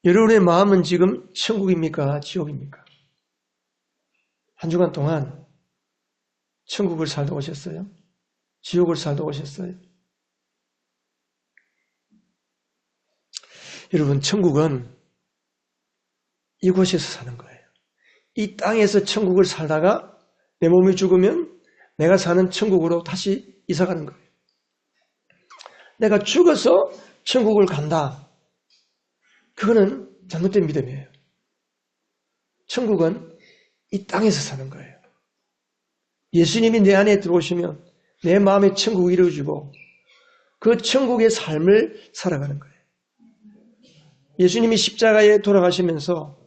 여러분의 마음은 지금 천국입니까? 지옥입니까? 한 주간 동안 천국을 살다 오셨어요? 지옥을 살다 오셨어요? 여러분, 천국은 이곳에서 사는 거예요. 이 땅에서 천국을 살다가 내 몸이 죽으면 내가 사는 천국으로 다시 이사가는 거예요. 내가 죽어서 천국을 간다. 그거는 잘못된 믿음이에요. 천국은 이 땅에서 사는 거예요. 예수님이 내 안에 들어오시면 내 마음의 천국이 이루어지고 그 천국의 삶을 살아가는 거예요. 예수님이 십자가에 돌아가시면서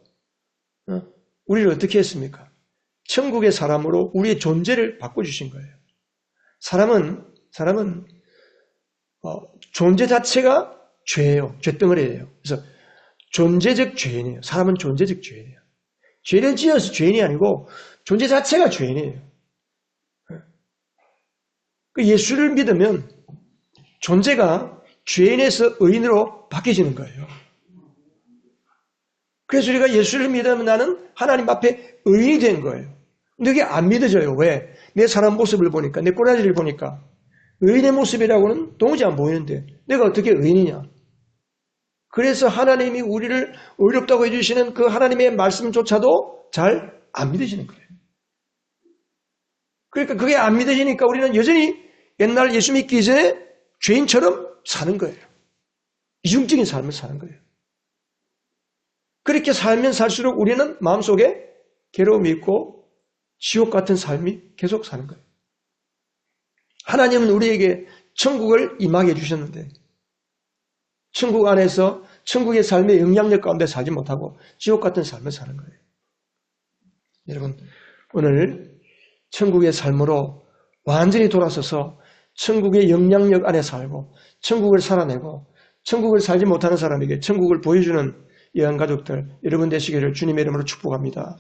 우리를 어떻게 했습니까? 천국의 사람으로 우리의 존재를 바꿔주신 거예요. 사람은 존재 자체가 죄예요. 죄덩어리예요. 그래서 존재적 죄인이에요. 사람은 존재적 죄인이에요. 죄를 지어서 죄인이 아니고 존재 자체가 죄인이에요. 예수를 믿으면 존재가 죄인에서 의인으로 바뀌어지는 거예요. 그래서 우리가 예수를 믿으면 나는 하나님 앞에 의인이 된 거예요. 근데 그게 안 믿어져요. 왜? 내 사람 모습을 보니까, 내 꼬라지를 보니까 의인의 모습이라고는 도무지 안 보이는데 내가 어떻게 의인이냐? 그래서 하나님이 우리를 의롭다고 해주시는 그 하나님의 말씀조차도 잘 안 믿어지는 거예요. 그러니까 그게 안 믿어지니까 우리는 여전히 옛날 예수 믿기 이전에 죄인처럼 사는 거예요. 이중적인 삶을 사는 거예요. 그렇게 살면 살수록 우리는 마음속에 괴로움이 있고 지옥 같은 삶이 계속 사는 거예요. 하나님은 우리에게 천국을 임하게 해주셨는데 천국 안에서 천국의 삶의 영향력 가운데 살지 못하고 지옥 같은 삶을 사는 거예요. 여러분, 오늘 천국의 삶으로 완전히 돌아서서 천국의 영향력 안에 살고 천국을 살아내고 천국을 살지 못하는 사람에게 천국을 보여주는 예언가족들 여러분 되시기를 주님의 이름으로 축복합니다.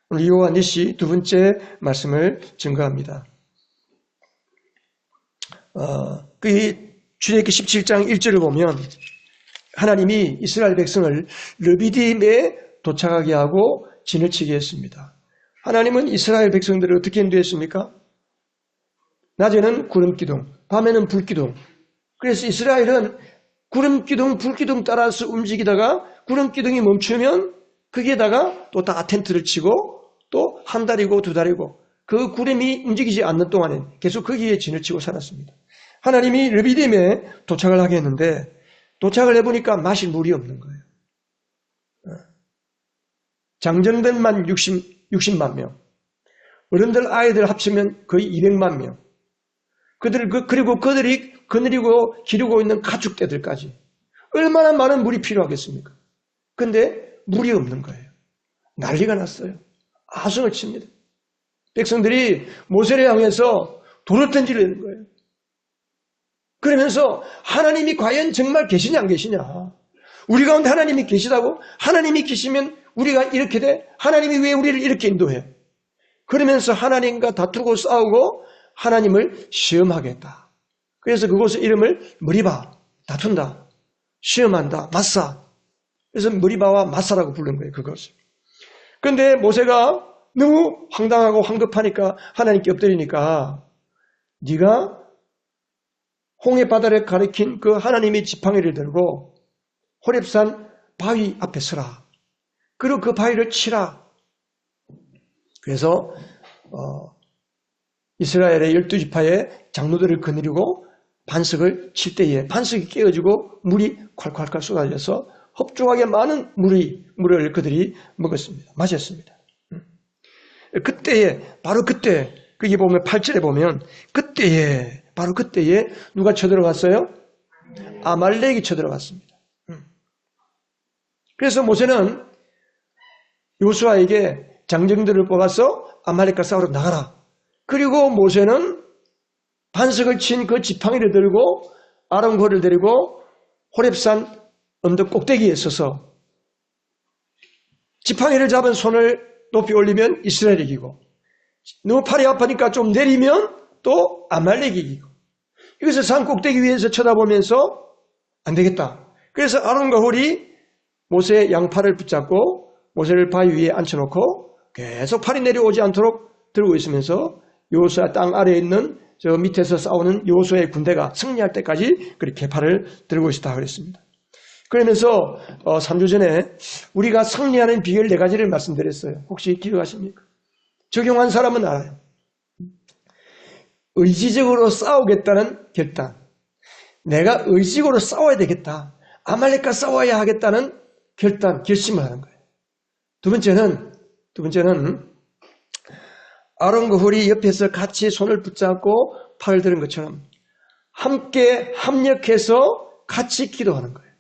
오늘 이호와 니시 두 번째 말씀을 증거합니다. 출애굽기 17장 1절을 보면 하나님이 이스라엘 백성을 르비딤에 도착하게 하고 진을 치게 했습니다. 하나님은 이스라엘 백성들을 어떻게 인도했습니까? 낮에는 구름기둥, 밤에는 불기둥. 그래서 이스라엘은 구름기둥, 불기둥 따라서 움직이다가 구름기둥이 멈추면 거기에다가 또 다 텐트를 치고 또 한 달이고 두 달이고 그 구름이 움직이지 않는 동안에 계속 거기에 진을 치고 살았습니다. 하나님이 르비딤에 도착을 하게 했는데 도착을 해보니까 마실 물이 없는 거예요. 장정들만 60만 명, 어른들 아이들 합치면 거의 200만 명. 그리고 그들이 거느리고 기르고 있는 가축대들까지 얼마나 많은 물이 필요하겠습니까? 근데 물이 없는 거예요. 난리가 났어요. 아성을 칩니다. 백성들이 모세를 향해서 돌을 던지려는 거예요. 그러면서 하나님이 과연 정말 계시냐 안 계시냐. 우리 가운데 하나님이 계시다고? 하나님이 계시면 우리가 이렇게 돼? 하나님이 왜 우리를 이렇게 인도해? 그러면서 하나님과 다투고 싸우고 하나님을 시험하겠다. 그래서 그곳의 이름을 머리바, 다툰다, 시험한다, 마사. 그래서 머리바와 마사라고 부른 거예요. 그것을. 그런데 모세가 너무 황당하고 황급하니까 하나님께 엎드리니까 네가 홍해 바다를 가리킨 그 하나님의 지팡이를 들고 호렙산 바위 앞에 서라. 그리고 그 바위를 치라. 그래서 이스라엘의 12지파의 장로들을 거느리고 반석을 칠 때에 반석이 깨어지고 물이 콸콸콸 쏟아져서 흡족하게 많은 물을 그들이 먹었습니다. 마셨습니다. 그때에 바로 그때 거기 보면 8절에 보면 바로 그때에 누가 쳐들어갔어요? 아말렉이 쳐들어갔습니다. 그래서 모세는 요수아에게 장정들을 뽑아서 아말렉과 싸우러 나가라. 그리고 모세는 반석을 친 그 지팡이를 들고 아론고를 데리고 호렙산 언덕 꼭대기에 서서 지팡이를 잡은 손을 높이 올리면 이스라엘이 이기고 너무 팔이 아프니까 좀 내리면 또 아말렉이 이기고 이것을 산 꼭대기 위에서 쳐다보면서 안 되겠다. 그래서 아론과 홀이 모세의 양팔을 붙잡고 모세를 바위 위에 앉혀놓고 계속 팔이 내려오지 않도록 들고 있으면서 여호수아 땅 아래에 있는 저 밑에서 싸우는 여호수아의 군대가 승리할 때까지 그렇게 팔을 들고 있었다 그랬습니다. 그러면서 3주 전에 우리가 승리하는 비결 4가지를 말씀드렸어요. 혹시 기억하십니까? 적용한 사람은 알아요. 의지적으로 싸우겠다는 결단. 내가 의지적으로 싸워야 되겠다. 아말렉과 싸워야 하겠다는 결단, 결심을 하는 거예요. 두 번째는 아론과 홀이 옆에서 같이 손을 붙잡고 팔을 드는 것처럼 함께 합력해서 같이 기도하는 거예요.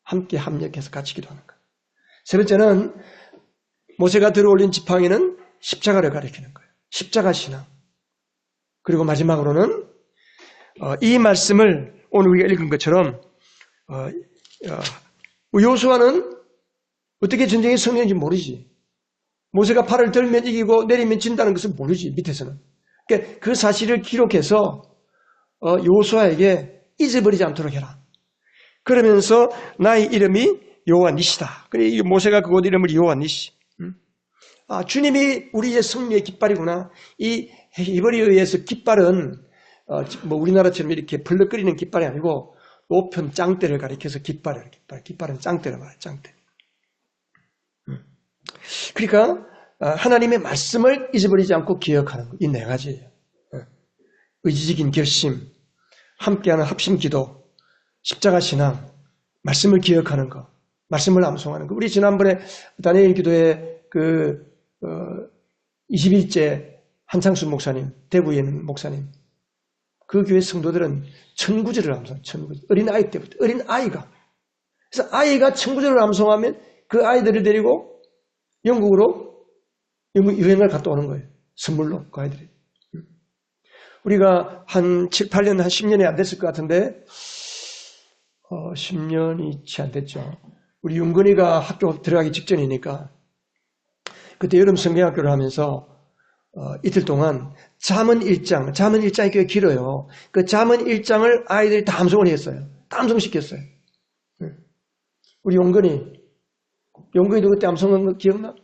함께 합력해서 같이 기도하는 거예요. 세 번째는 모세가 들어올린 지팡이는 십자가를 가리키는 거예요. 십자가 신앙. 그리고 마지막으로는 이 말씀을 오늘 우리가 읽은 것처럼 여호수아는 어떻게 전쟁이 승리했는지 모르지. 모세가 팔을 들면 이기고 내리면 진다는 것은 모르지, 밑에서는. 그러니까 그 사실을 기록해서 여호수아에게 잊어버리지 않도록 해라. 그러면서 나의 이름이 여호와 니시다. 그래 모세가 그곳 이름을 여호와 니시. 주님이 우리의 승리의 깃발이구나. 이 히브리어에 의해서 깃발은 뭐 우리나라처럼 이렇게 벌럭거리는 깃발이 아니고 높은 짱대를 가리켜서 깃발이에요. 깃발은 짱대를 말해요. 짱대. 그러니까 하나님의 말씀을 잊어버리지 않고 기억하는 것. 이 4가지예요. 의지적인 결심, 함께하는 합심 기도, 십자가 신앙, 말씀을 기억하는 것, 말씀을 암송하는 것. 우리 지난번에 다니엘 기도회 21째 한창수 목사님, 대구에 있는 목사님, 그 교회 성도들은 천구절을 암송해요. 천구절. 어린아이 때부터. 어린아이가. 그래서 아이가 천구절을 암송하면 그 아이들을 데리고 영국으로 유행을 갔다 오는 거예요. 선물로 그 아이들이. 우리가 한 7, 8년, 한 10년이 안 됐을 것 같은데 10년이 채 안 됐죠. 우리 윤건이가 학교 들어가기 직전이니까 그때 여름 성경학교를 하면서 이틀 동안 잠언 1장이 꽤 길어요. 그 잠언 1장을 아이들이 다 암송을 했어요. 다 암송시켰어요. 우리 용건이도 그때 암송한 거 기억나?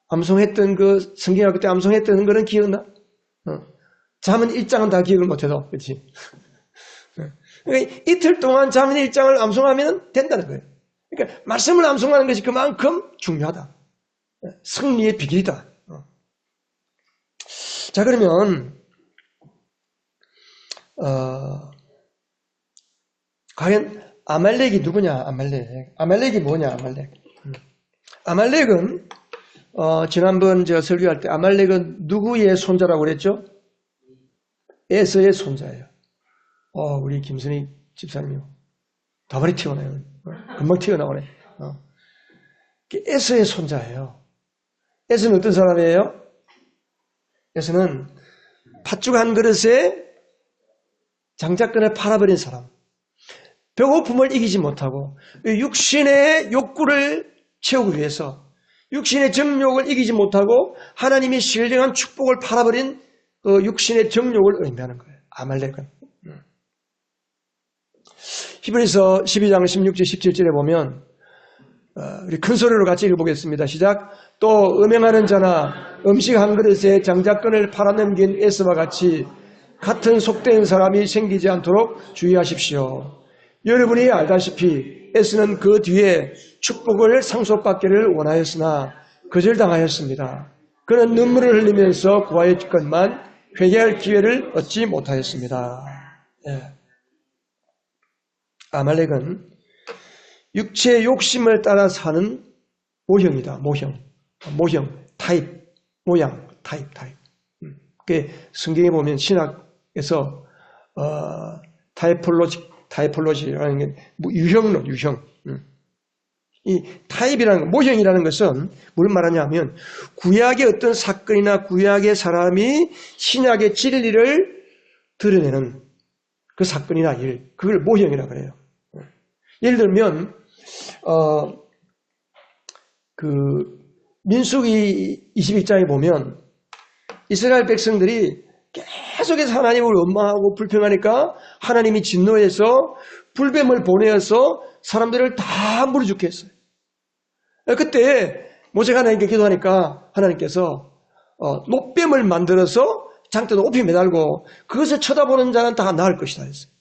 암송했던 그 성경학교 때 암송했던 거는 기억나? 잠언 1장은 다 기억을 못해도, 그렇지? 그러니까 이틀 동안 잠언 1장을 암송하면 된다는 거예요. 그러니까 말씀을 암송하는 것이 그만큼 중요하다. 승리의 비결이다. 자, 그러면 과연 아말렉이 누구냐? 아말렉이 뭐냐? 아말렉은 지난번 제가 설교할 때 아말렉은 누구의 손자라고 그랬죠? 에서의 손자예요. 우리 김선희 집사님이 다발이 튀어나와요. 금방 튀어나오네. 에서의 손자예요. 에서는 어떤 사람이에요? 에서는 팥죽 한 그릇에 장작끈을 팔아버린 사람. 배고픔을 이기지 못하고 육신의 욕구를 채우기 위해서 육신의 정욕을 이기지 못하고 하나님이 신령한 축복을 팔아버린 육신의 정욕을 의미하는 거예요. 아말렉은. 히브리서 12장 16절 17절에 보면 우리 큰 소리로 같이 읽어보겠습니다. 시작. 또 음행하는 자나 음식 한 그릇에 장작끈을 팔아넘긴 에서와 같이 같은 속된 사람이 생기지 않도록 주의하십시오. 여러분이 알다시피 에서는 그 뒤에 축복을 상속받기를 원하였으나 거절당하였습니다. 그는 눈물을 흘리면서 구하였건만 회개할 기회를 얻지 못하였습니다. 아말렉은 육체의 욕심을 따라 사는 모형이다. 모형, 타입, 모양, 타입. 그 성경에 보면 신학에서 타이폴로지라는 게 유형. 이 타입이라는 것, 모형이라는 것은 뭘 말하냐면 구약의 어떤 사건이나 구약의 사람이 신약의 진리를 드러내는 그 사건이나 일, 그걸 모형이라고 그래요. 예를 들면 그 민수기 22장에 보면 이스라엘 백성들이 계속해서 하나님을 원망하고 불평하니까 하나님이 진노해서 불뱀을 보내어서 사람들을 다 물어 죽게 했어요. 그때 모세가 하나님께 기도하니까 하나님께서 노뱀을 만들어서 장대 높이 매달고 그것을 쳐다보는 자는 다 나을 것이다 했어요.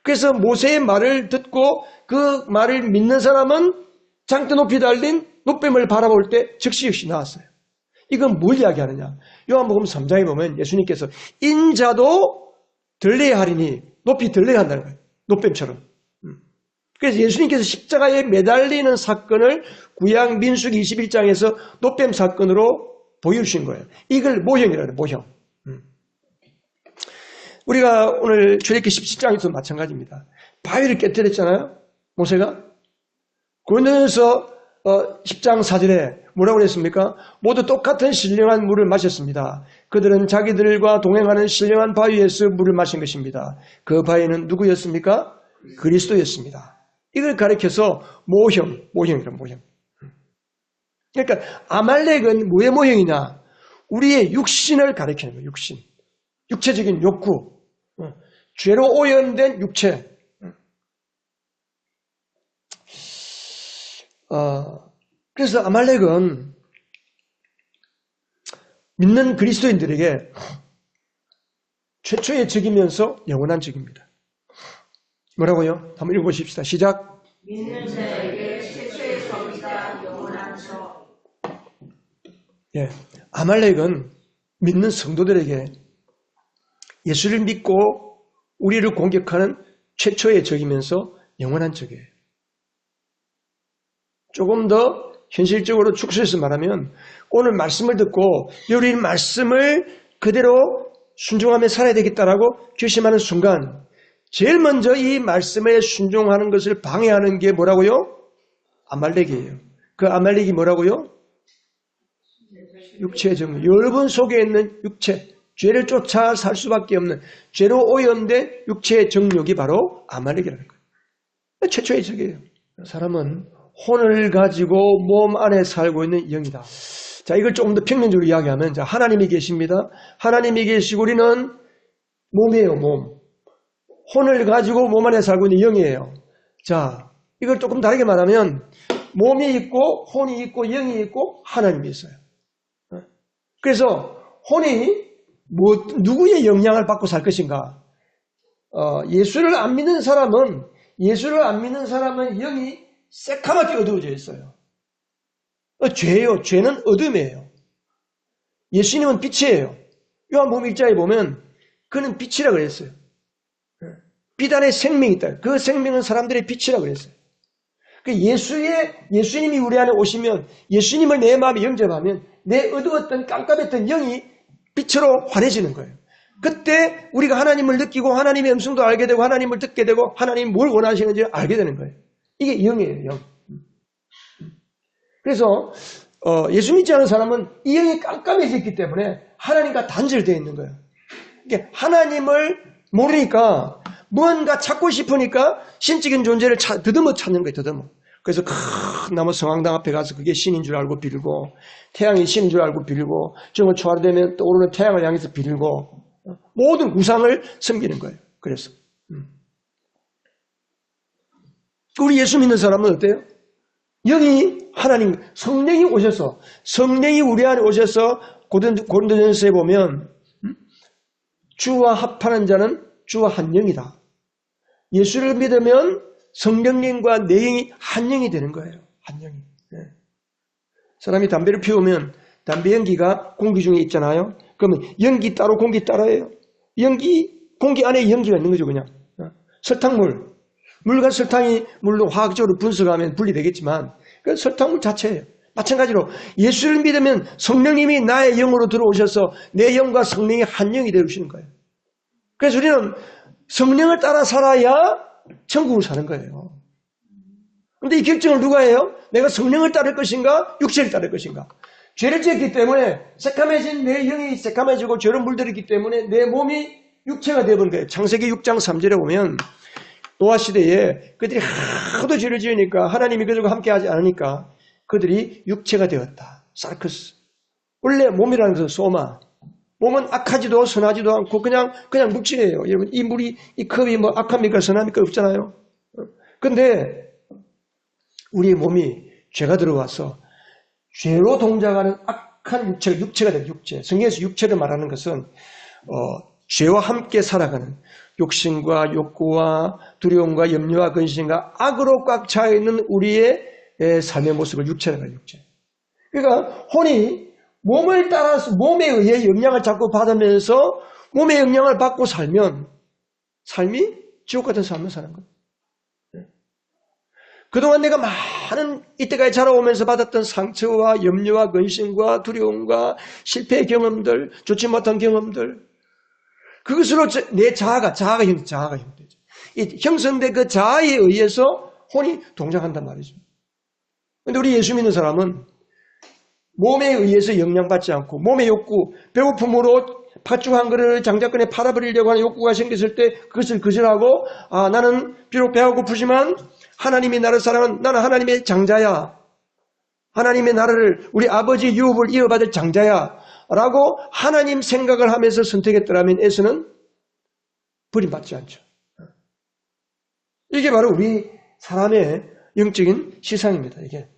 그래서 모세의 말을 듣고 그 말을 믿는 사람은 장대 높이 달린 노뱀을 바라볼 때 즉시 역시 나왔어요. 이건 뭘 이야기하느냐? 요한복음 3장에 보면 예수님께서 인자도 들려야 하리니 높이 들려야 한다는 거예요. 노뱀처럼. 그래서 예수님께서 십자가에 매달리는 사건을 구약 민수기 21장에서 노뱀 사건으로 보여주신 거예요. 이걸 모형이라는 모형. 우리가 오늘 출애굽기 17장에서 마찬가지입니다. 바위를 깨뜨렸잖아요. 모세가. 그러면서 10장 4절에 뭐라고 그랬습니까? 모두 똑같은 신령한 물을 마셨습니다. 그들은 자기들과 동행하는 신령한 바위에서 물을 마신 것입니다. 그 바위는 누구였습니까? 그리스도였습니다. 이걸 가리켜서 모형이란 모형. 그러니까 아말렉은 뭐의 모형이냐? 우리의 육신을 가리키는 거예요. 육신. 육체적인 욕구. 죄로 오염된 육체. 그래서 아말렉은 믿는 그리스도인들에게 최초의 적이면서 영원한 적입니다. 뭐라고요? 한번 읽어보십시다. 시작. 믿는 자에게 최초의 적이다 영원한 적. 예, 아말렉은 믿는 성도들에게 예수를 믿고 우리를 공격하는 최초의 적이면서 영원한 적이에요. 조금 더 현실적으로 축소해서 말하면 오늘 말씀을 듣고 우리 말씀을 그대로 순종하며 살아야 되겠다라고 결심하는 순간 제일 먼저 이 말씀에 순종하는 것을 방해하는 게 뭐라고요? 아말렉이에요. 그 아말렉이 뭐라고요? 육체의 정욕. 여러분 속에 있는 육체, 죄를 쫓아 살 수밖에 없는 죄로 오염된 육체의 정욕이 바로 아말렉이라는 거예요. 최초의 적이에요. 사람은 혼을 가지고 몸 안에 살고 있는 영이다. 자, 이걸 조금 더 평면적으로 이야기하면, 자, 하나님이 계십니다. 하나님이 계시고 우리는 몸이에요, 몸. 혼을 가지고 몸 안에 살고 있는 영이에요. 자, 이걸 조금 다르게 말하면 몸이 있고 혼이 있고 영이 있고 하나님이 있어요. 그래서 혼이 누구의 영향을 받고 살 것인가? 예수를 안 믿는 사람은 영이 새카맣게 어두워져 있어요. 죄예요. 죄는 어둠이에요. 예수님은 빛이에요. 요한복음 1장에 보면 그는 빛이라고 그랬어요. 빛 안에 생명이 있다. 그 생명은 사람들의 빛이라고 그랬어요. 예수님이 우리 안에 오시면 예수님을 내 마음에 영접하면 내 어두웠던 깜깜했던 영이 빛으로 환해지는 거예요. 그때 우리가 하나님을 느끼고 하나님의 음성도 알게 되고 하나님을 듣게 되고 하나님이 뭘 원하시는지 알게 되는 거예요. 이게 영이에요. 영. 그래서 예수 믿지 않은 사람은 이 영이 깜깜해졌기 때문에 하나님과 단절되어 있는 거예요. 그러니까 하나님을 모르니까 뭔가 찾고 싶으니까 신적인 존재를 더듬어 찾는 거예요. 더듬어. 그래서 큰 나무 성황당 앞에 가서 그게 신인 줄 알고 빌고 태양이 신인 줄 알고 빌고 정월 초하루 되면 떠오르는 태양을 향해서 빌고 모든 우상을 섬기는 거예요. 그래서 우리 예수 믿는 사람은 어때요? 영이 하나님 성령이 오셔서 성령이 우리 안에 오셔서 고린도전서에 보면 주와 합하는 자는 주와 한 영이다. 예수를 믿으면 성령님과 내 영이 한 영이 되는 거예요. 한 영이. 네. 사람이 담배를 피우면 담배 연기가 공기 중에 있잖아요. 그러면 연기 따로 공기 따로예요. 공기 안에 연기가 있는 거죠, 그냥. 설탕물. 물과 설탕이 물로 화학적으로 분석하면 분리되겠지만 그 설탕물 자체예요. 마찬가지로 예수를 믿으면 성령님이 나의 영으로 들어오셔서 내 영과 성령이 한 영이 되어주시는 거예요. 그래서 우리는 성령을 따라 살아야 천국을 사는 거예요. 그런데 이 결정을 누가 해요? 내가 성령을 따를 것인가 육체를 따를 것인가. 죄를 지었기 때문에 새카매진 내 영이 새카매지고 죄로 물들었기 때문에 내 몸이 육체가 되어버린 거예요. 창세기 6장 3절에 보면 노아 시대에 그들이 하도 죄를 지으니까 하나님이 그들과 함께하지 않으니까 그들이 육체가 되었다. 사르크스. 원래 몸이라는 것은 소마. 몸은 악하지도 선하지도 않고 그냥 묵직해요. 여러분 이 물이 이 컵이 뭐 악합니까 선합니까 없잖아요. 근데 우리 몸이 죄가 들어와서 죄로 동작하는 악한 육체가 된 육체. 성경에서 육체를 말하는 것은 죄와 함께 살아가는 욕심과 욕구와 두려움과 염려와 근심과 악으로 꽉 차 있는 우리의 삶의 모습을 육체라고 해요. 육체. 그러니까 혼이 몸을 따라서 몸에 의해 영향을 자꾸 받으면서 몸의 영향을 받고 살면 삶이 지옥 같은 삶을 사는 거예요. 그동안 내가 많은 이때까지 자라오면서 받았던 상처와 염려와 근심과 두려움과 실패의 경험들, 좋지 못한 경험들, 그것으로 내 자아가 형성되죠. 이 형성된 그 자아에 의해서 혼이 동작한단 말이죠. 그런데 우리 예수 믿는 사람은 몸에 의해서 영향받지 않고 몸의 욕구, 배고픔으로 팥죽 한 그릇을 장자권에 팔아버리려고 하는 욕구가 생겼을 때 그것을 거절하고 나는 비록 배가 고프지만 하나님이 나를 사랑한 나는 하나님의 장자야. 하나님의 나라를 우리 아버지 유업을 이어받을 장자야. 라고 하나님 생각을 하면서 선택했더라면 에서는 버림받지 않죠. 이게 바로 우리 사람의 영적인 시상입니다. 이게.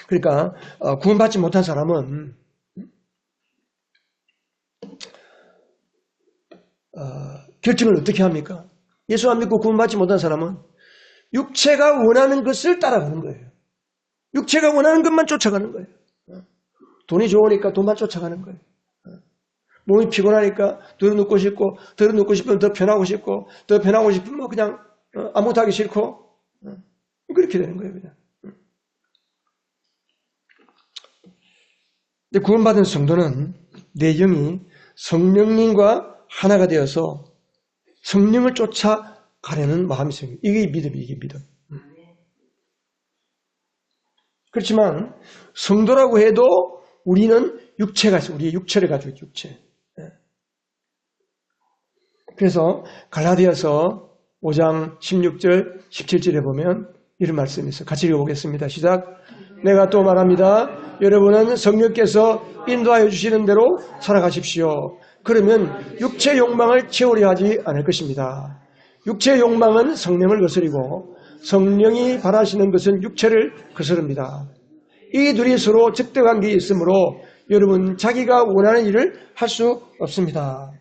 그러니까 구원받지 못한 사람은 결정을 어떻게 합니까? 예수 안 믿고 구원받지 못한 사람은 육체가 원하는 것을 따라가는 거예요. 육체가 원하는 것만 쫓아가는 거예요. 돈이 좋으니까 돈만 쫓아가는 거예요. 몸이 피곤하니까 더 눕고 싶고, 더 눕고 싶으면 더 편하고 싶고, 더 편하고 싶으면 그냥 아무것도 하기 싫고, 그렇게 되는 거예요, 그냥. 근데 구원받은 성도는 내 영이 성령님과 하나가 되어서 성령을 쫓아가려는 마음이 생겨요. 이게 믿음이에요, 이게 믿음. 그렇지만 성도라고 해도 우리는 육체가 있어요. 우리의 육체를 가지고 있죠, 육체. 그래서 갈라디아서 5장 16절, 17절에 보면 이런 말씀이 있어요. 같이 읽어보겠습니다. 시작. 내가 또 말합니다. 여러분은 성령께서 인도하여 주시는 대로 살아가십시오. 그러면 육체 욕망을 채우려 하지 않을 것입니다. 육체 욕망은 성령을 거스리고 성령이 바라시는 것은 육체를 거스릅니다. 이 둘이 서로 적대관계에 있으므로 여러분 자기가 원하는 일을 할 수 없습니다.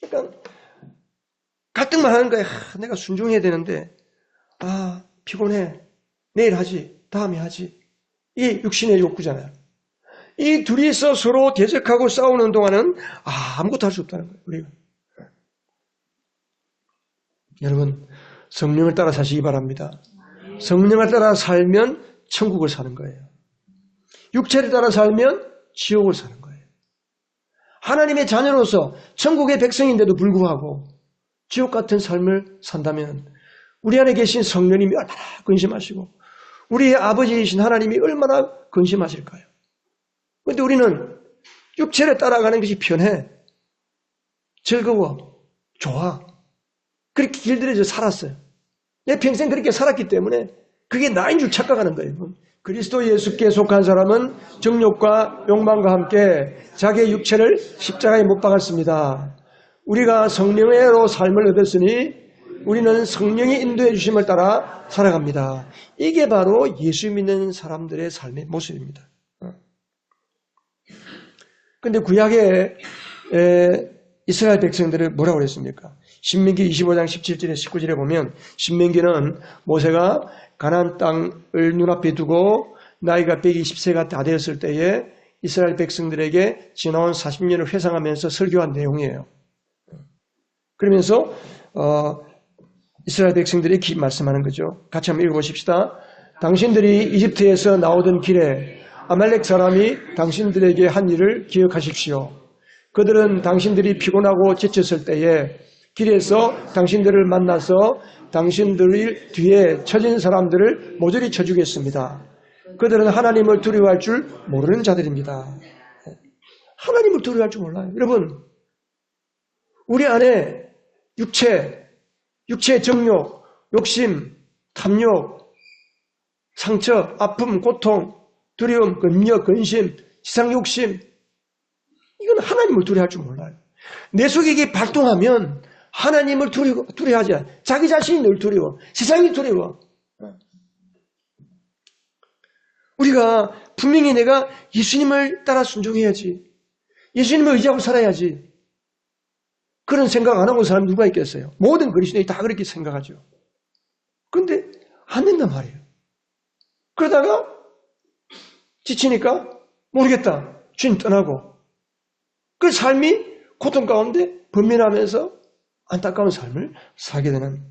그러니까 갈등만 하는 거예요. 내가 순종해야 되는데 피곤해. 내일 하지. 다음에 하지. 이게 육신의 욕구잖아요. 이 둘이서 서로 대적하고 싸우는 동안은 아무것도 할 수 없다는 거예요. 우리가. 여러분 성령을 따라 사시기 바랍니다. 성령을 따라 살면 천국을 사는 거예요. 육체를 따라 살면 지옥을 사는 거예요. 하나님의 자녀로서 천국의 백성인데도 불구하고 지옥 같은 삶을 산다면 우리 안에 계신 성령님이 얼마나 근심하시고 우리의 아버지이신 하나님이 얼마나 근심하실까요? 그런데 우리는 육체를 따라가는 것이 편해. 즐거워. 좋아. 그렇게 길들여져 살았어요. 내 평생 그렇게 살았기 때문에 그게 나인 줄 착각하는 거예요. 그리스도 예수께 속한 사람은 정욕과 욕망과 함께 자기의 육체를 십자가에 못 박았습니다. 우리가 성령으로 삶을 얻었으니 우리는 성령이 인도해 주심을 따라 살아갑니다. 이게 바로 예수 믿는 사람들의 삶의 모습입니다. 그런데 구약의 이스라엘 백성들은 뭐라고 그랬습니까? 신명기 25장 17절에 19절에 보면 신명기는 모세가 가나안 땅을 눈앞에 두고 나이가 120세가 다 되었을 때에 이스라엘 백성들에게 지나온 40년을 회상하면서 설교한 내용이에요. 그러면서 이스라엘 백성들이 말씀하는 거죠. 같이 한번 읽어보십시다. 당신들이 이집트에서 나오던 길에 아말렉 사람이 당신들에게 한 일을 기억하십시오. 그들은 당신들이 피곤하고 지쳤을 때에 길에서 당신들을 만나서 당신들 뒤에 처진 사람들을 모조리 쳐주겠습니다. 그들은 하나님을 두려워할 줄 모르는 자들입니다. 하나님을 두려워할 줄 몰라요. 여러분, 우리 안에 육체 정욕, 욕심, 탐욕, 상처, 아픔, 고통, 두려움, 근력, 근심, 지상 욕심, 이건 하나님을 두려워할 줄 몰라요. 내 속에 이게 발동하면 하나님을 두려워하지 않아. 자기 자신이 늘 두려워. 세상이 두려워. 우리가 분명히 내가 예수님을 따라 순종해야지. 예수님을 의지하고 살아야지. 그런 생각 안 하고 사람 누가 있겠어요? 모든 그리스도인이 다 그렇게 생각하죠. 그런데 안 된단 말이에요. 그러다가 지치니까 모르겠다. 주님 떠나고. 그 삶이 고통 가운데 번민하면서 안타까운 삶을 살게 되는.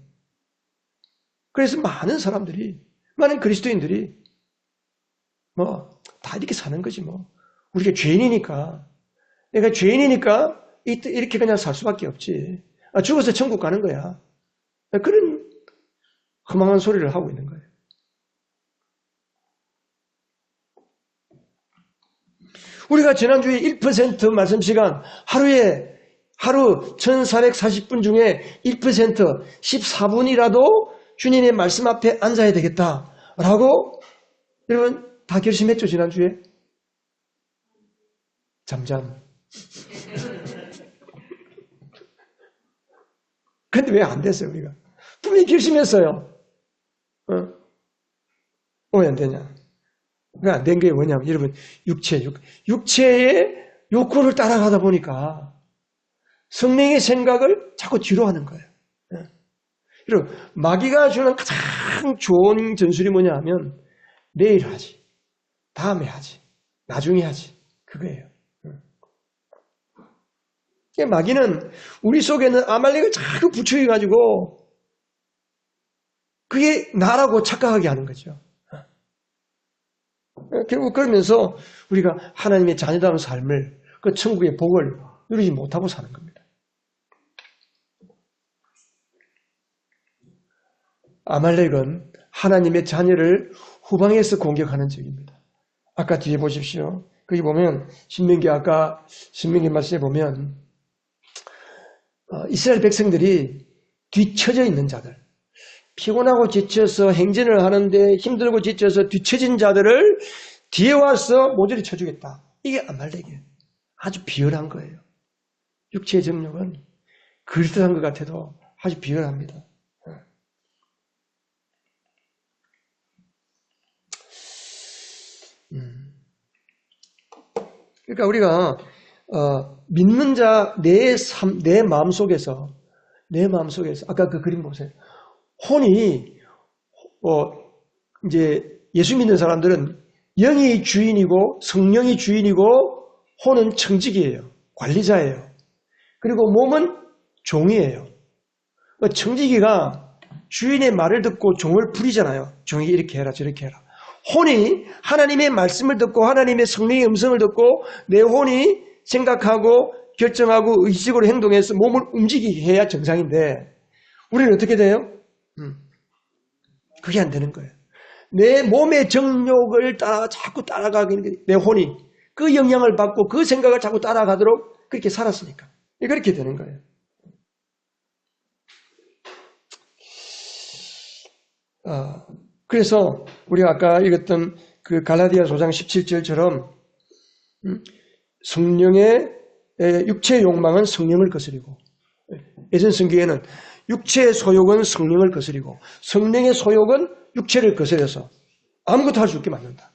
그래서 많은 사람들이, 많은 그리스도인들이 다 이렇게 사는 거지 뭐. 우리가 죄인이니까, 내가 죄인이니까 이렇게 그냥 살 수밖에 없지. 죽어서 천국 가는 거야. 그런 허망한 소리를 하고 있는 거예요. 우리가 지난주에 1% 말씀 시간, 하루 1440분 중에 1%, 14분이라도 주님의 말씀 앞에 앉아야 되겠다라고 여러분 다 결심했죠, 지난주에? 잠잠. 근데 왜 안 됐어요, 우리가? 분명히 결심했어요. 왜 안 되냐? 왜 안 된 게 뭐냐면, 여러분, 육체의 욕구를 따라가다 보니까 성령의 생각을 자꾸 뒤로 하는 거예요. 여러분, 마귀가 주는 가장 좋은 전술이 뭐냐 하면, 내일 하지, 다음에 하지, 나중에 하지. 그거예요. 마귀는 우리 속에는 아말렉을 자꾸 부추겨가지고 그게 나라고 착각하게 하는 거죠. 결국 그러면서 우리가 하나님의 자녀다운 삶을, 그 천국의 복을 누리지 못하고 사는 겁니다. 아말렉은 하나님의 자녀를 후방에서 공격하는 적입니다. 아까 뒤에 보십시오. 거기 보면 신명기 말씀에 보면 이스라엘 백성들이 뒤처져 있는 자들, 피곤하고 지쳐서 행진을 하는데 힘들고 지쳐서 뒤처진 자들을 뒤에 와서 모조리 쳐주겠다. 이게 아말렉이에요. 아주 비열한 거예요. 육체의 정욕은 그럴듯한 것 같아도 아주 비열합니다. 그러니까 우리가 믿는 자 내 마음속에서 아까 그 그림 보세요. 혼이 이제 예수 믿는 사람들은 영이 주인이고 성령이 주인이고 혼은 청지기예요. 관리자예요. 그리고 몸은 종이에요. 청지기가 주인의 말을 듣고 종을 부리잖아요. 종이 이렇게 해라 저렇게 해라. 혼이 하나님의 말씀을 듣고 하나님의 성령의 음성을 듣고 내 혼이 생각하고 결정하고 의식으로 행동해서 몸을 움직이게 해야 정상인데 우리는 어떻게 돼요? 그게 안 되는 거예요. 내 몸의 정욕을 자꾸 따라가게 내 혼이 그 영향을 받고 그 생각을 자꾸 따라가도록 그렇게 살았으니까 그렇게 되는 거예요. 그래서 우리가 아까 읽었던 그 갈라디아서 5장 17절처럼 성령의 육체의 욕망은 성령을 거스리고 예전 성경에는 육체의 소욕은 성령을 거스리고 성령의 소욕은 육체를 거스려서 아무것도 할 수 없게 만든다.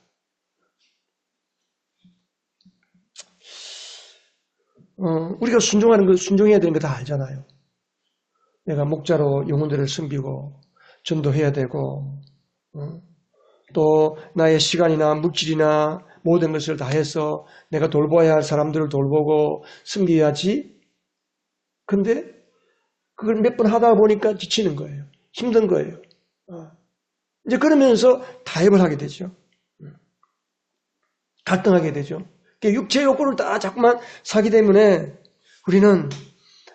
우리가 순종해야 되는 거 다 알잖아요. 내가 목자로 영혼들을 섬기고 전도해야 되고 또 나의 시간이나 물질이나 모든 것을 다해서 내가 돌봐야 할 사람들을 돌보고 섬겨야지. 근데 그걸 몇 번 하다 보니까 지치는 거예요. 힘든 거예요. 이제 그러면서 타협을 하게 되죠. 갈등하게 되죠. 육체의 욕구를 다 자꾸만 사기 때문에 우리는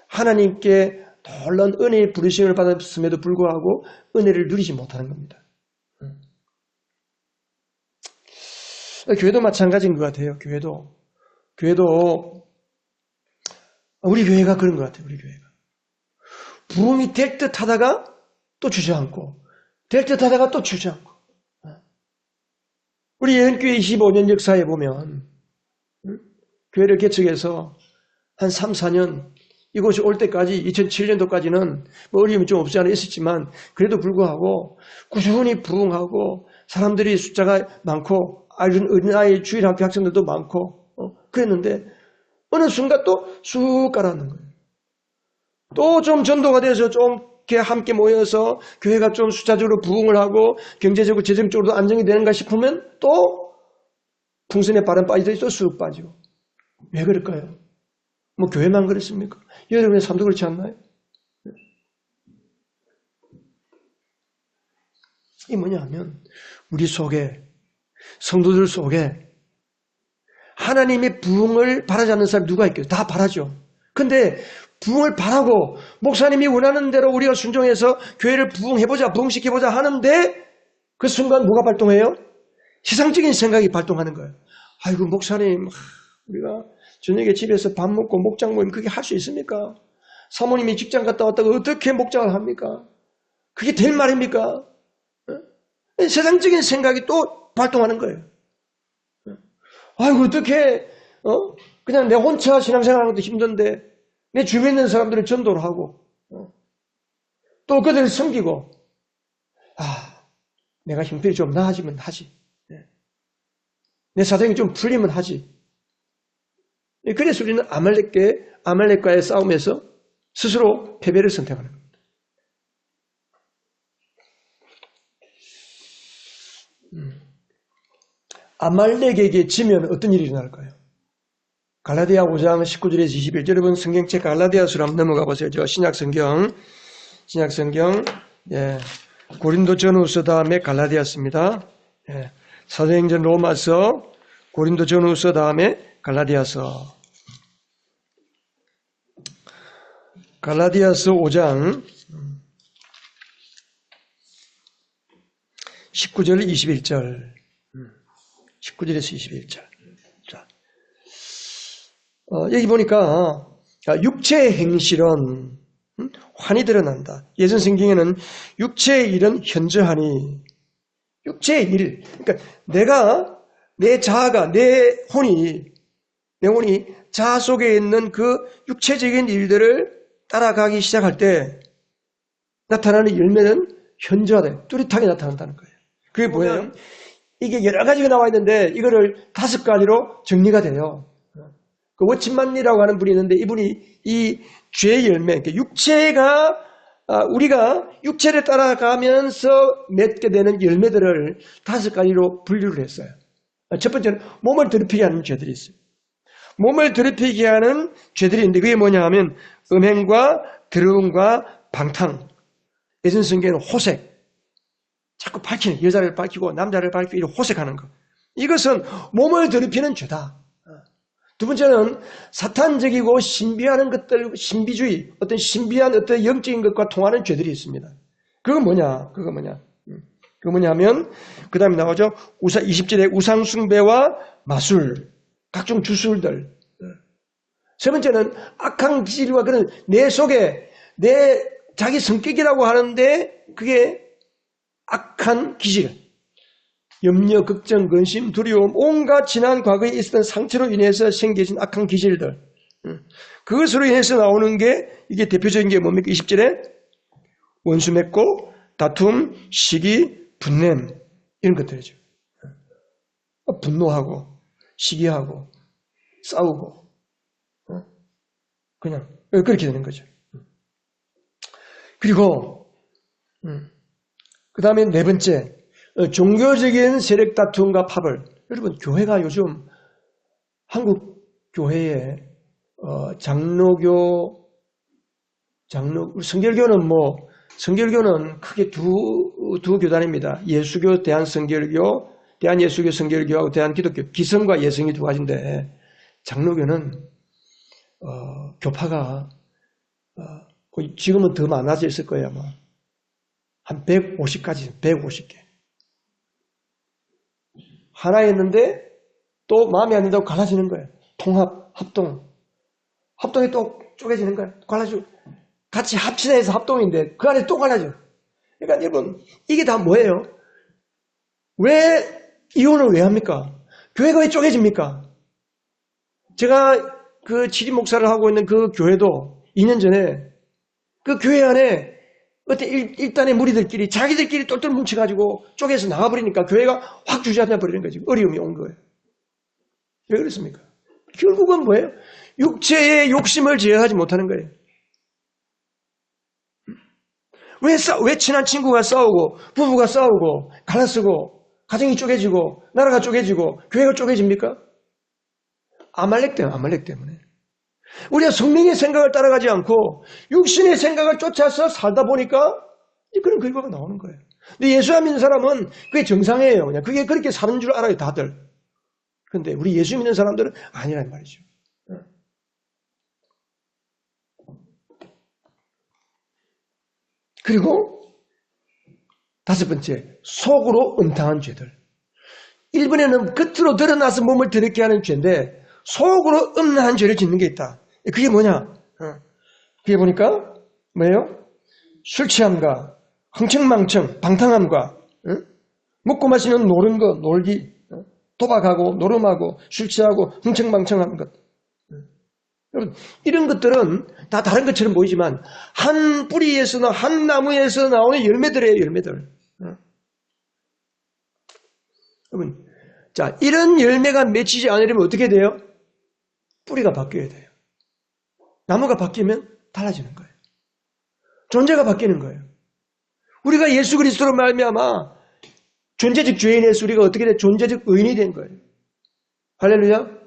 하나님께 놀라운 은혜의 부르심을 받았음에도 불구하고 은혜를 누리지 못하는 겁니다. 교회도 마찬가지인 것 같아요. 교회도 우리 교회가 그런 것 같아요. 우리 교회가 부흥이 될 듯 하다가 또 주저앉고 될 듯 하다가 또 주저앉고 우리 예언교회 25년 역사에 보면 교회를 개척해서 한 3, 4년 이곳이 올 때까지 2007년도까지는 뭐 어려움이 좀 없지 않아 있었지만 그래도 불구하고 꾸준히 부흥하고 사람들이 숫자가 많고 어린아이 주일학교 학생들도 많고 그랬는데 어느 순간 또 쑥 가라앉는 거예요. 또 좀 전도가 돼서 좀 이렇게 함께 모여서 교회가 좀 숫자적으로 부흥을 하고 경제적으로 재정적으로도 안정이 되는가 싶으면 또 풍선에 바람 빠지듯이 또 쑥 빠지고. 왜 그럴까요? 뭐 교회만 그렇습니까? 여러분의 삶도 그렇지 않나요? 이게 뭐냐 하면 우리 속에 성도들 속에 하나님의 부흥을 바라지 않는 사람이 누가 있겠어요? 다 바라죠. 근데 부흥을 바라고 목사님이 원하는 대로 우리가 순종해서 교회를 부흥해보자 부흥시켜보자 하는데 그 순간 뭐가 발동해요? 세상적인 생각이 발동하는 거예요. 아이고 목사님 우리가 저녁에 집에서 밥 먹고 목장 모임 그게 할 수 있습니까? 사모님이 직장 갔다 왔다가 어떻게 목장을 합니까? 그게 될 말입니까? 세상적인 생각이 또 발동하는 거예요. 아이고 어떻게 그냥 내 혼자 신앙생활하는 것도 힘든데 내 주변에 있는 사람들을 전도를 하고 또 그들을 섬기고 내가 형편이 좀 나아지면 하지. 내 사정이 좀 풀리면 하지. 그래서 우리는 아말렉과의 싸움에서 스스로 패배를 선택하는 겁니다. 아말렉에게 지면 어떤 일이 일어날까요? 갈라디아 5장 19절에서 21절 여러분 성경책 갈라디아서로 한번 넘어가 보세요. 신약성경 고린도 전후서 다음에 갈라디아서입니다. 사도행전 로마서 고린도 전후서 다음에 갈라디아서 5장 19절 21절 19절에서 21절 자, 여기 보니까 육체의 행실은 환히 드러난다. 예전 성경에는 육체의 일은 현저하니 육체의 일 그러니까 내 자아가 내 혼이 자아 속에 있는 그 육체적인 일들을 따라가기 시작할 때 나타나는 열매는 현저하다. 뚜렷하게 나타난다는 거예요. 그게 뭐예요? 이게 여러 가지가 나와 있는데 이거를 5가지로 정리가 돼요. 그 워치만이라고 하는 분이 있는데 이분이 이 죄의 열매, 육체가 우리가 육체를 따라가면서 맺게 되는 열매들을 5가지로 분류를 했어요. 첫 번째는 몸을 더럽히게 하는 죄들이 있어요. 몸을 더럽히게 하는 죄들이 있는데 그게 뭐냐 하면 음행과 더러움과 방탕. 예전 성경에는 호색. 자꾸 밝히는 여자를 밝히고 남자를 밝히고 이렇게 호색하는 것. 이것은 몸을 더럽히는 죄다. 두 번째는 사탄적이고 신비하는 것들, 신비주의, 어떤 신비한 어떤 영적인 것과 통하는 죄들이 있습니다. 그건 뭐냐? 그거 뭐냐면, 그 다음에 나오죠. 20절에 우상숭배와 마술, 각종 주술들. 세 번째는 악한 기질과 그런 내 속에 내 자기 성격이라고 하는데 그게 악한 기질. 염려, 걱정, 근심, 두려움, 온갖 지난 과거에 있었던 상처로 인해서 생겨진 악한 기질들. 그것으로 인해서 나오는 게 이게 대표적인 게 뭡니까? 20절에 원수 맺고 다툼, 시기, 분냄 이런 것들이죠. 분노하고 시기하고 싸우고 그냥 그렇게 되는 거죠. 그리고 그 다음에 네 번째 종교적인 세력 다툼과 파벌. 여러분 교회가 요즘 한국 교회에 성결교는 크게 두 교단입니다. 예수교, 대한성결교, 대한예수교 성결교하고 대한기독교, 기성과 예성이 두 가지인데 장로교는 교파가 지금은 더 많아져 있을 거예요 아마. 한 150가지, 150개. 하나였는데 또 마음에 안 든다고 갈라지는 거예요. 통합, 합동. 합동이 또 쪼개지는 거예요. 갈라지고. 같이 합치다 해서 합동인데 그 안에 또 갈라져. 그러니까 여러분 이게 다 뭐예요? 왜 이혼을 왜 합니까? 교회가 왜 쪼개집니까? 제가 그 지리 목사를 하고 있는 그 교회도 2년 전에 그 교회 안에 어떤 일단의 무리들끼리 자기들끼리 똘똘 뭉쳐가지고 쪼개서 나가버리니까 교회가 확 주저앉아 버리는 거지. 어려움이 온 거예요. 왜 그렇습니까? 결국은 뭐예요? 육체의 욕심을 제어하지 못하는 거예요. 왜 친한 친구가 싸우고 부부가 싸우고 갈라쓰고 가정이 쪼개지고 나라가 쪼개지고 교회가 쪼개집니까? 아말렉 때문에. 우리가 성령의 생각을 따라가지 않고 육신의 생각을 쫓아서 살다 보니까 그런 결과가 나오는 거예요. 근데 예수 안 믿는 사람은 그게 정상이에요. 그냥 그게 그렇게 사는 줄 알아요, 다들. 근데 우리 예수 믿는 사람들은 아니란 말이죠. 그리고 5번째, 속으로 음탕한 죄들. 1번에는 겉으로 드러나서 몸을 더럽게 하는 죄인데 속으로 음란한 죄를 짓는 게 있다. 그게 뭐냐? 그게 보니까 뭐예요? 술 취함과 흥청망청, 방탕함과 먹고 마시는 노는 것, 놀기, 도박하고 노름하고 술 취하고 흥청망청하는 것. 여러분, 이런 것들은 다 다른 것처럼 보이지만 한 뿌리에서나 한 나무에서 나오는 열매들이에요, 열매들. 여러분, 자, 이런 열매가 맺히지 않으려면 어떻게 돼요? 뿌리가 바뀌어야 돼요. 나무가 바뀌면 달라지는 거예요. 존재가 바뀌는 거예요. 우리가 예수 그리스도로 말미암아 존재적 죄인에서 우리가 어떻게 돼? 존재적 의인이 된 거예요. 할렐루야.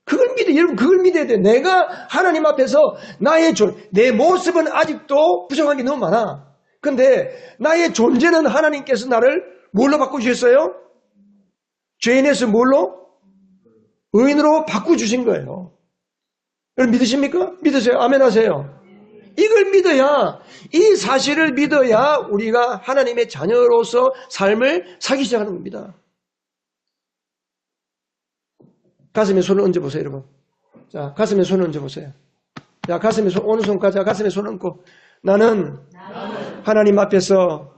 그걸 여러분 그걸 믿어야 돼. 내가 하나님 앞에서 내 모습은 아직도 부정한 게 너무 많아. 근데 나의 존재는 하나님께서 나를 뭘로 바꾸셨어요? 죄인에서 뭘로? 의인으로 바꾸주신 거예요. 여러분 믿으십니까? 믿으세요? 아멘 하세요. 이걸 믿어야, 이 사실을 믿어야 우리가 하나님의 자녀로서 삶을 살기 시작하는 겁니다. 가슴에 손을 얹어보세요, 여러분. 자, 가슴에 손을 얹어보세요. 자, 가슴에 어느 손까지 가슴에 손을 얹고, 나는 하나님 앞에서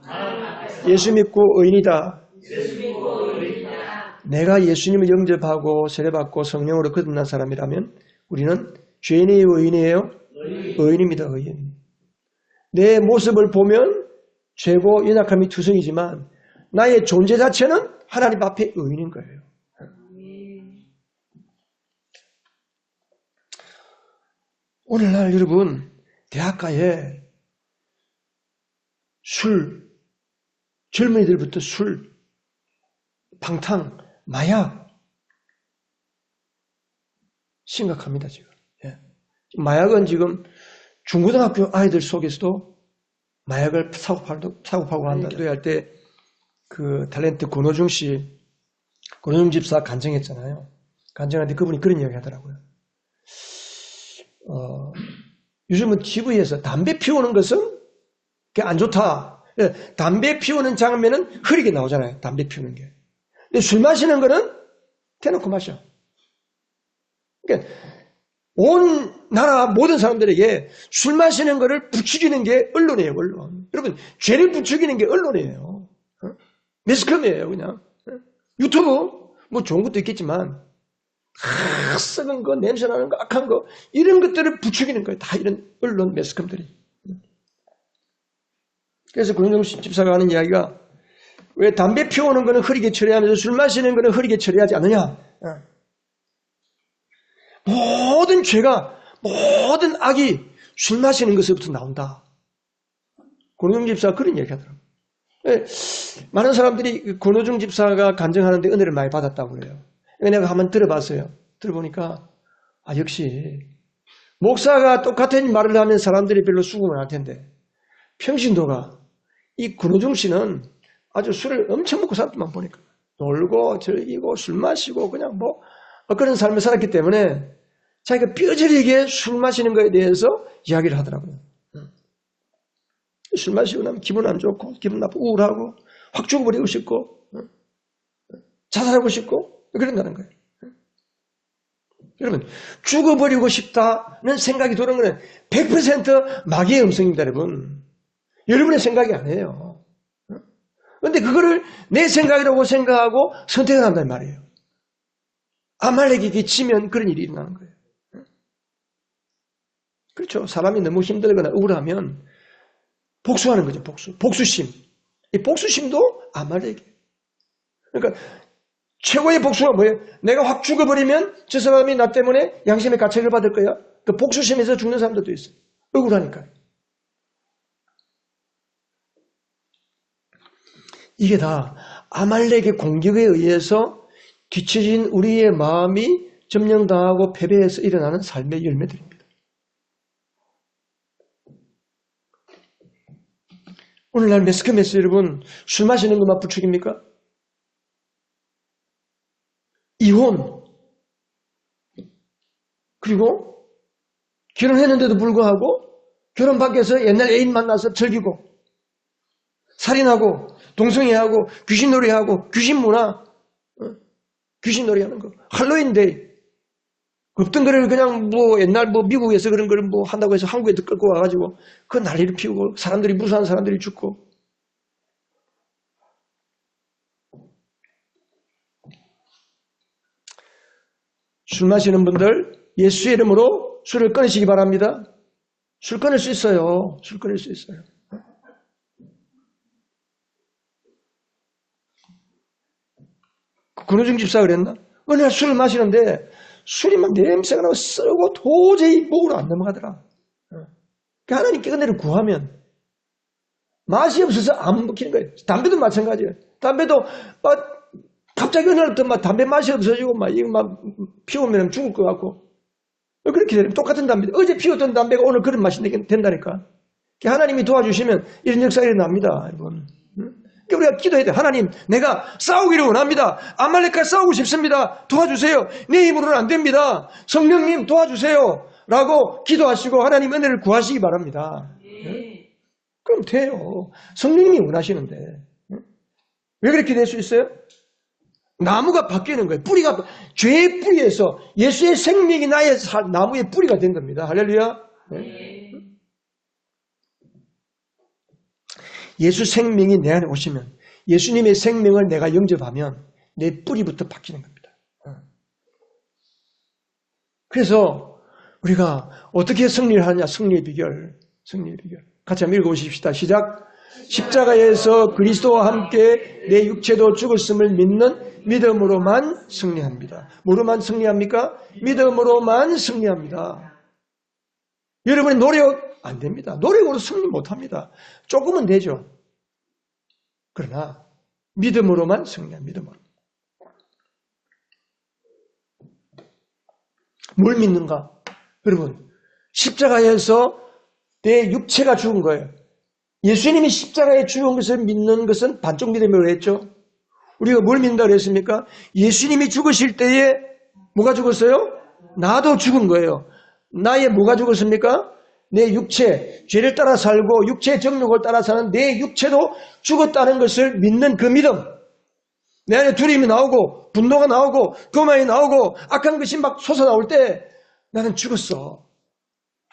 예수 믿고 의인이다. 내가 예수님을 영접하고 세례받고 성령으로 거듭난 사람이라면 우리는 죄인이에요, 의인이에요? 의인입니다, 의인. 내 모습을 보면 죄고 연약함이 투성이지만 나의 존재 자체는 하나님 앞에 의인인 거예요. 오늘날 여러분 대학가에 술, 젊은이들부터 술, 방탕, 마약 심각합니다 지금. 마약은 지금 중고등학교 아이들 속에서도 마약을 사고팔고 한다. 할 때 그 탤런트 권호중 씨, 권호중 집사 간증했잖아요. 간증하는데 그분이 그런 이야기 하더라고요. 요즘은 TV에서 담배 피우는 것은 안 좋다. 담배 피우는 장면은 흐리게 나오잖아요. 담배 피우는 게. 근데 술 마시는 거는 대놓고 마셔. 그러니까 온 나라 모든 사람들에게 술 마시는 거를 부추기는 게 언론이에요, 언론. 여러분, 죄를 부추기는 게 언론이에요. 매스컴이에요, 그냥. 유튜브, 뭐 좋은 것도 있겠지만, 썩은 거, 냄새나는 거, 악한 거, 이런 것들을 부추기는 거예요. 다 이런 언론 매스컴들이. 그래서 권영종 집사가 하는 이야기가, 왜 담배 피우는 거는 흐리게 처리하면서 술 마시는 거는 흐리게 처리하지 않느냐? 모든 죄가, 모든 악이 술 마시는 것에부터 나온다. 권호중 집사가 그런 얘기 하더라고요. 많은 사람들이 권호중 집사가 간증하는데 은혜를 많이 받았다고 그래요. 내가 한번 들어봤어요. 들어보니까, 역시, 목사가 똑같은 말을 하면 사람들이 별로 수긍을 할 텐데, 평신도가, 이 권호중 씨는 아주 술을 엄청 먹고 살았더만 보니까, 놀고, 즐기고, 술 마시고, 그냥 그런 삶을 살았기 때문에 자기가 뼈저리게 술 마시는 것에 대해서 이야기를 하더라고요. 술 마시고 나면 기분 안 좋고 기분 나쁘고 우울하고 확 죽어버리고 싶고 자살하고 싶고 그런다는 거예요. 여러분 죽어버리고 싶다는 생각이 드는 것은 100% 마귀의 음성입니다. 여러분. 여러분의 생각이 아니에요. 그런데 그거를 내 생각이라고 생각하고 선택을 한단 말이에요. 아말렉에게 치면 그런 일이 일어나는 거예요. 그렇죠. 사람이 너무 힘들거나 우울하면 복수하는 거죠. 복수심. 이 복수심도 아말렉이에요. 그러니까 최고의 복수가 뭐예요? 내가 확 죽어버리면 저 사람이 나 때문에 양심의 가책을 받을 거야. 그 복수심에서 죽는 사람들도 있어요. 억울하니까. 이게 다 아말렉의 공격에 의해서 뒤처진 우리의 마음이 점령당하고 패배해서 일어나는 삶의 열매들입니다. 오늘날 매스컴에서 여러분 술 마시는 것만 부추깁니까? 이혼 그리고 결혼했는데도 불구하고 결혼 밖에서 옛날 애인 만나서 즐기고 살인하고 동성애하고 귀신놀이하고 귀신문화 귀신놀이하는 거 할로윈데이 없던 거를 그냥 뭐 옛날 뭐 미국에서 그런 거를 뭐 한다고 해서 한국에 끌고 와가지고 그 난리를 피우고 사람들이 무수한 사람들이 죽고 술 마시는 분들 예수의 이름으로 술을 끊으시기 바랍니다. 술 끊을 수 있어요. 술 끊을 수 있어요. 근호중 집사가 그랬나? 어느 날 술을 마시는데 술이 막 냄새가 나고 쓰고 도저히 목으로 안 넘어가더라. 그러니까 하나님께 은혜를 구하면 맛이 없어서 안 먹히는 거예요. 담배도 마찬가지예요. 담배도 막 갑자기 어느 날부터 막 담배 맛이 없어지고 막 이거 막 피우면 죽을 것 같고 그렇게 되면 똑같은 담배 어제 피웠던 담배가 오늘 그런 맛이 된다니까. 하나님이 도와주시면 이런 역사가 일어납니다. 여러분. 우리가 기도해야 돼. 하나님, 내가 싸우기를 원합니다. 아말렉과 싸우고 싶습니다. 도와주세요. 내 힘으로는 안 됩니다. 성령님 도와주세요. 라고 기도하시고 하나님 은혜를 구하시기 바랍니다. 네? 그럼 돼요. 성령님이 원하시는데. 왜 그렇게 될 수 있어요? 나무가 바뀌는 거예요. 뿌리가 죄의 뿌리에서 예수의 생명이 나의 나무의 뿌리가 된 겁니다. 할렐루야. 네? 예수 생명이 내 안에 오시면 예수님의 생명을 내가 영접하면 내 뿌리부터 바뀌는 겁니다. 그래서 우리가 어떻게 승리를 하느냐. 승리의 비결. 같이 한번 읽어보십시다. 시작. 십자가에서 그리스도와 함께 내 육체도 죽었음을 믿는 믿음으로만 승리합니다. 뭐로만 승리합니까? 믿음으로만 승리합니다. 여러분의 노력 안 됩니다. 노력으로 승리 못합니다. 조금은 되죠. 그러나 믿음으로만 승리합니다. 믿음으로. 뭘 믿는가? 여러분, 십자가에서 내 육체가 죽은 거예요. 예수님이 십자가에 죽은 것을 믿는 것은 반쪽 믿음이라고 했죠. 우리가 뭘 믿는다고 그랬습니까? 예수님이 죽으실 때에 뭐가 죽었어요? 나도 죽은 거예요. 나의 뭐가 죽었습니까? 내 육체, 죄를 따라 살고 육체의 정욕을 따라 사는 내 육체도 죽었다는 것을 믿는 그 믿음. 내 안에 두려움이 나오고 분노가 나오고 교만이 나오고 악한 것이 막 솟아나올 때 나는 죽었어.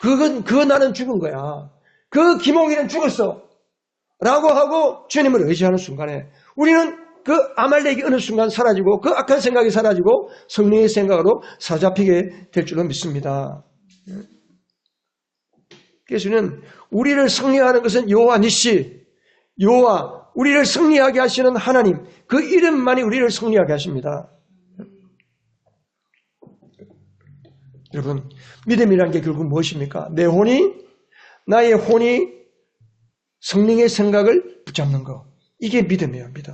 그거 나는 죽은 거야. 그 기몽이는 죽었어. 라고 하고 주님을 의지하는 순간에 우리는 그 아말렉이 어느 순간 사라지고 그 악한 생각이 사라지고 성령의 생각으로 사로잡히게 될 줄로 믿습니다. 그래서는 우리를 승리하는 것은 여호와 니시, 여호와 우리를 승리하게 하시는 하나님, 그 이름만이 우리를 승리하게 하십니다. 여러분, 믿음이라는 게 결국 무엇입니까? 나의 혼이 성령의 생각을 붙잡는 거. 이게 믿음이에요, 믿음.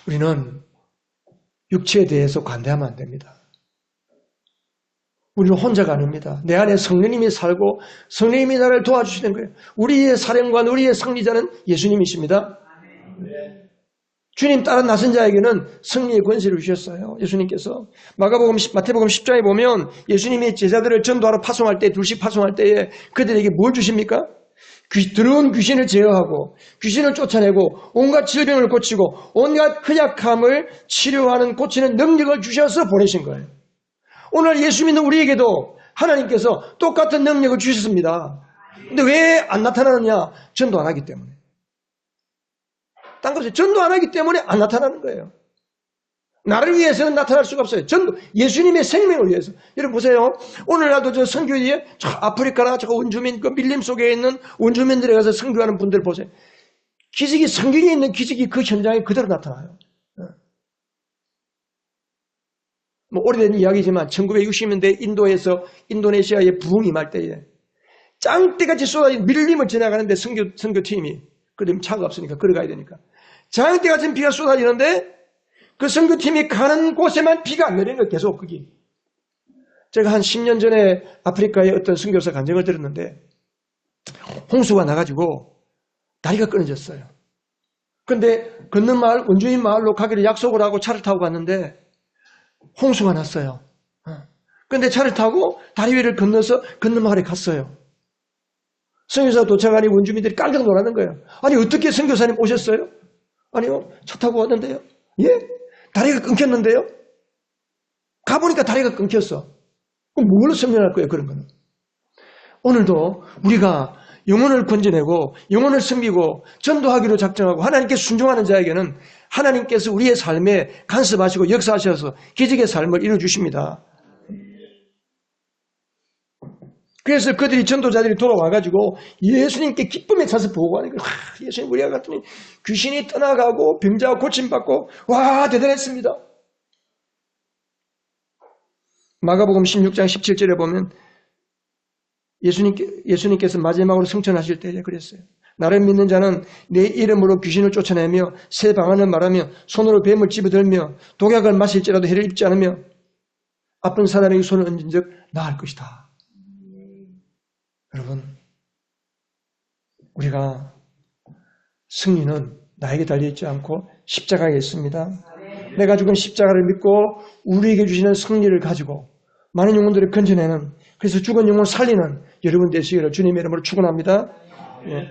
우리는 육체에 대해서 관대하면 안 됩니다. 우리는 혼자가 아닙니다. 내 안에 성령님이 살고 성령님이 나를 도와주시는 거예요. 우리의 사령관, 우리의 승리자는 예수님이십니다. 주님 따라 나선 자에게는 승리의 권세를 주셨어요. 예수님께서 마태복음 10장에 보면 예수님이 제자들을 전도하러 파송할 때, 둘씩 파송할 때에 그들에게 뭘 주십니까? 들어온 귀신을 제어하고 귀신을 쫓아내고 온갖 질병을 고치고 온갖 허약함을 치료하는 고치는 능력을 주셔서 보내신 거예요. 오늘 예수 믿는 우리에게도 하나님께서 똑같은 능력을 주셨습니다. 근데 왜 안 나타나느냐? 전도 안 하기 때문에. 딴 것이 전도 안 하기 때문에 안 나타나는 거예요. 나를 위해서는 나타날 수가 없어요. 전부 예수님의 생명을 위해서. 여러분 보세요. 오늘날도 저 선교지에 저 아프리카나 저 원주민 그 밀림 속에 있는 원주민들에 가서 선교하는 분들 보세요. 기적이 성경에 있는 기적이 그 현장에 그대로 나타나요. 뭐 오래된 이야기지만 1960년대 인도에서 인도네시아의 부흥이 임할 때에 짱대같이 쏟아진 밀림을 지나가는데 선교팀이 그러면 차가 없으니까 걸어가야 되니까 짱대같이 비가 쏟아지는데 그 선교팀이 가는 곳에만 비가 안 내리는 거예요. 계속 거기. 제가 한 10년 전에 아프리카의 어떤 선교사 간증을 들었는데 홍수가 나가지고 다리가 끊어졌어요. 그런데 건너 마을 원주민 마을로 가기로 약속을 하고 차를 타고 갔는데 홍수가 났어요. 그런데 차를 타고 다리 위를 건너서 건너 마을에 갔어요. 선교사 도착하니 원주민들이 깜짝 놀라는 거예요. 아니 어떻게 선교사님 오셨어요? 아니요 차 타고 왔는데요. 예? 다리가 끊겼는데요? 가보니까 다리가 끊겼어. 그럼 뭘로 설명할 거예요, 그런 거는? 오늘도 우리가 영혼을 건져내고, 영혼을 섬기고, 전도하기로 작정하고, 하나님께 순종하는 자에게는 하나님께서 우리의 삶에 간섭하시고 역사하셔서 기적의 삶을 이루어주십니다. 그래서 그들이 전도자들이 돌아와가지고 예수님께 기쁨에 차서 보고하는 거예요. 예수님 우리가 갔더니 귀신이 떠나가고 병자가 고침받고 와 대단했습니다. 마가복음 16장 17절에 보면 예수님께서 마지막으로 승천하실 때에 그랬어요. 나를 믿는 자는 내 이름으로 귀신을 쫓아내며 새 방언을 말하며 손으로 뱀을 집어들며 독약을 마실지라도 해를 입지 않으며 아픈 사람에게 손을 얹은 적 나을 것이다. 여러분, 우리가 승리는 나에게 달려있지 않고 십자가에 있습니다. 내가 죽은 십자가를 믿고 우리에게 주시는 승리를 가지고 많은 영혼들을 건져내는, 그래서 죽은 영혼을 살리는 여러분 되시기를 주님의 이름으로 축원합니다. 예.